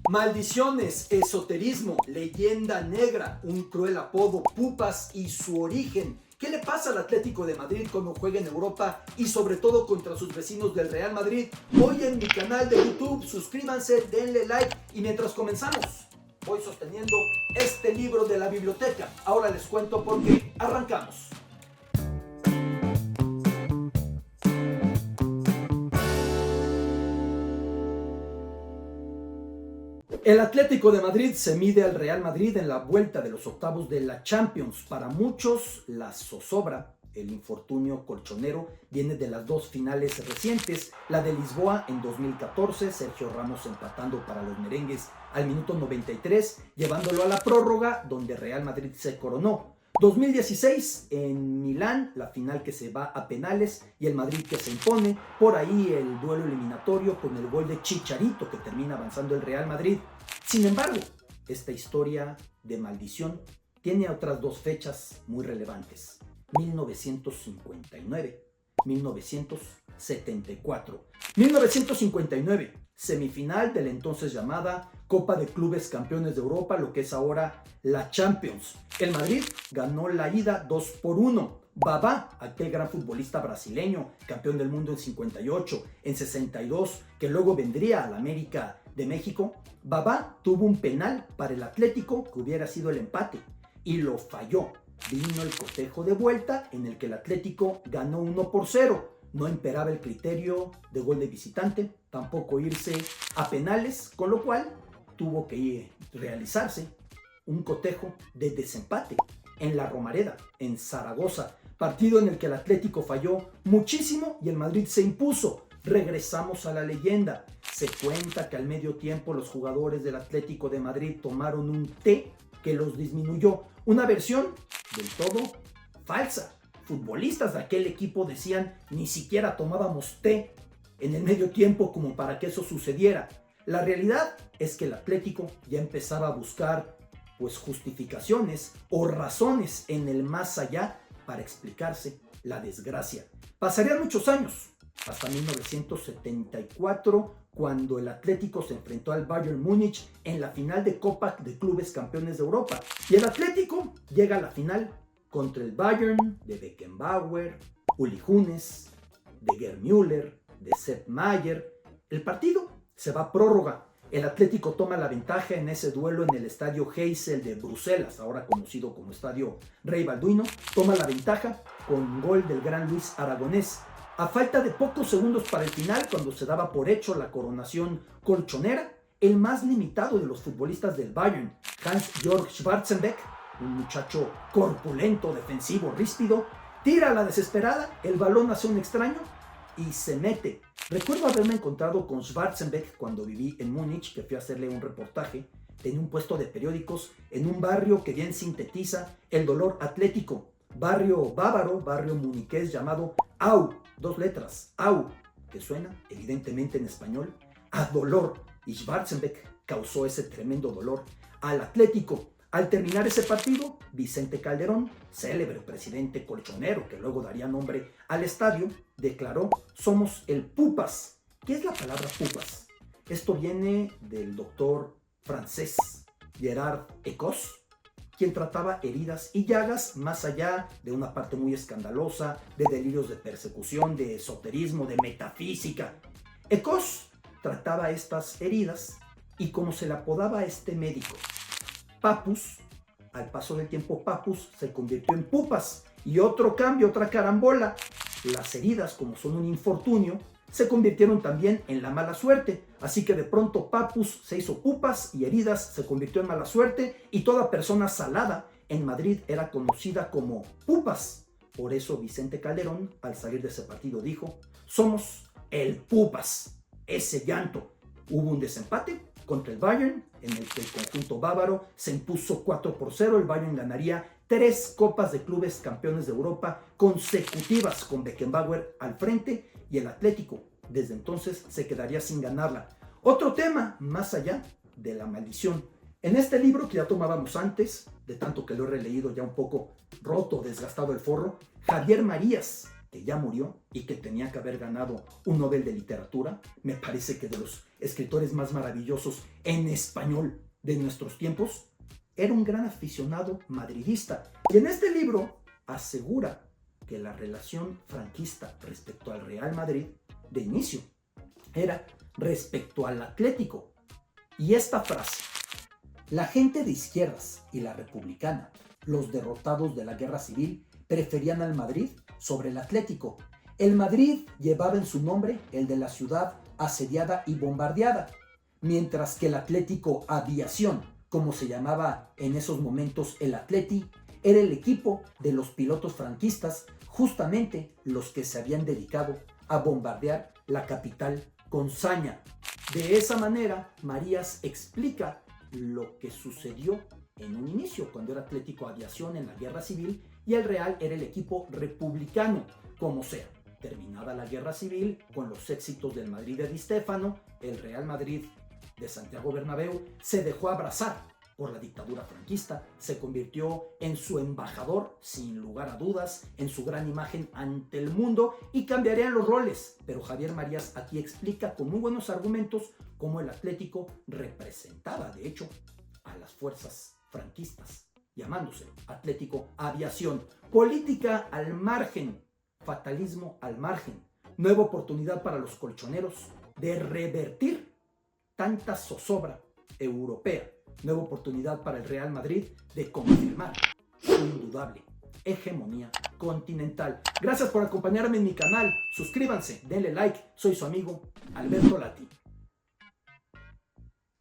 Maldiciones, esoterismo, leyenda negra, un cruel apodo, pupas y su origen. ¿Qué le pasa al Atlético de Madrid cuando juega en Europa y sobre todo contra sus vecinos del Real Madrid? Hoy en mi canal de YouTube, suscríbanse, denle like y mientras comenzamos, voy sosteniendo este libro de la biblioteca. Ahora les cuento por qué. Arrancamos. El Atlético de Madrid se mide al Real Madrid en la vuelta de los octavos de la Champions. Para muchos, la zozobra, el infortunio colchonero, viene de las dos finales recientes. La de Lisboa en 2014, Sergio Ramos empatando para los merengues al minuto 93, llevándolo a la prórroga, donde Real Madrid se coronó. 2016 en Milán, la final que se va a penales y el Madrid que se impone. Por ahí el duelo eliminatorio con el gol de Chicharito que termina avanzando el Real Madrid. Sin embargo, esta historia de maldición tiene otras dos fechas muy relevantes. 1959, 1974. 1959, semifinal de la entonces llamada Copa de Clubes Campeones de Europa, lo que es ahora la Champions. El Madrid ganó la ida 2-1. Babá, aquel gran futbolista brasileño, campeón del mundo en 58, en 62, que luego vendría a la América de México. Babá tuvo un penal para el Atlético que hubiera sido el empate y lo falló. Vino el cotejo de vuelta en el que el Atlético ganó 1-0. No imperaba el criterio de gol de visitante, tampoco irse a penales, con lo cual tuvo que realizarse un cotejo de desempate en la Romareda, en Zaragoza, partido en el que el Atlético falló muchísimo y el Madrid se impuso. Regresamos a la leyenda. Se cuenta que al medio tiempo los jugadores del Atlético de Madrid tomaron un té que los disminuyó. Una versión del todo falsa. Futbolistas de aquel equipo decían, ni siquiera tomábamos té en el medio tiempo como para que eso sucediera. La realidad es que el Atlético ya empezaba a buscar justificaciones o razones en el más allá para explicarse la desgracia. Pasarían muchos años, hasta 1974, cuando el Atlético se enfrentó al Bayern Múnich en la final de Copa de Clubes Campeones de Europa. Y el Atlético llega a la final contra el Bayern de Beckenbauer, Uli Hoeneß, de Gerd Müller, de Sepp Maier. El partido se va a prórroga. El Atlético toma la ventaja en ese duelo en el estadio Heysel de Bruselas, ahora conocido como Estadio Rey Balduino. Toma la ventaja con gol del gran Luis Aragonés. A falta de pocos segundos para el final, cuando se daba por hecho la coronación colchonera, el más limitado de los futbolistas del Bayern, Hans-Jörg Schwarzenbeck, un muchacho corpulento, defensivo, ríspido, tira a la desesperada, el balón hace un extraño y se mete. Recuerdo haberme encontrado con Schwarzenbeck cuando viví en Múnich, que fui a hacerle un reportaje. Tenía un puesto de periódicos en un barrio que bien sintetiza el dolor atlético. Barrio bávaro, barrio muniqués llamado Au, dos letras, Au, que suena evidentemente en español a dolor. Y Schwarzenbeck causó ese tremendo dolor al Atlético. Al terminar ese partido, Vicente Calderón, célebre presidente colchonero que luego daría nombre al estadio, declaró: somos el Pupas. ¿Qué es la palabra Pupas? Esto viene del doctor francés Gerard Ecosse, quien trataba heridas y llagas más allá de una parte muy escandalosa, de delirios de persecución, de esoterismo, de metafísica. Ecosse trataba estas heridas y como se le apodaba a este médico, Papus, al paso del tiempo Papus se convirtió en Pupas. Y otro cambio, otra carambola. Las heridas, como son un infortunio, se convirtieron también en la mala suerte. Así que de pronto Papus se hizo Pupas y heridas se convirtió en mala suerte. Y toda persona salada en Madrid era conocida como Pupas. Por eso Vicente Calderón, al salir de ese partido, dijo: somos el Pupas. Ese llanto. Hubo un desempate contra el Bayern, en el que el conjunto bávaro se impuso 4-0. El Bayern ganaría 3 Copas de Clubes Campeones de Europa consecutivas con Beckenbauer al frente, y el Atlético desde entonces se quedaría sin ganarla. Otro tema más allá de la maldición. En este libro que ya tomábamos antes, de tanto que lo he releído ya un poco roto, desgastado el forro, Javier Marías, que ya murió y que tenía que haber ganado un Nobel de Literatura, me parece que de los escritores más maravillosos en español de nuestros tiempos, era un gran aficionado madridista. Y en este libro asegura que la relación franquista respecto al Real Madrid de inicio era respecto al Atlético. Y esta frase: la gente de izquierdas y la republicana, los derrotados de la guerra civil, preferían al Madrid sobre el Atlético. El Madrid llevaba en su nombre el de la ciudad asediada y bombardeada, mientras que el Atlético Aviación, como se llamaba en esos momentos el Atleti, era el equipo de los pilotos franquistas, justamente los que se habían dedicado a bombardear la capital con saña. De esa manera, Marías explica lo que sucedió en un inicio, cuando era Atlético Aviación en la Guerra Civil y el Real era el equipo republicano. Como sea, terminada la Guerra Civil, con los éxitos del Madrid de Di Stéfano, el Real Madrid de Santiago Bernabéu se dejó abrazar por la dictadura franquista, se convirtió en su embajador, sin lugar a dudas, en su gran imagen ante el mundo, y cambiarían los roles. Pero Javier Marías aquí explica con muy buenos argumentos cómo el Atlético representaba, de hecho, a las fuerzas franquistas, llamándose Atlético Aviación. Política al margen, fatalismo al margen, nueva oportunidad para los colchoneros de revertir tanta zozobra europea, nueva oportunidad para el Real Madrid de confirmar su indudable hegemonía continental. Gracias por acompañarme en mi canal, suscríbanse, denle like, soy su amigo Alberto Lati.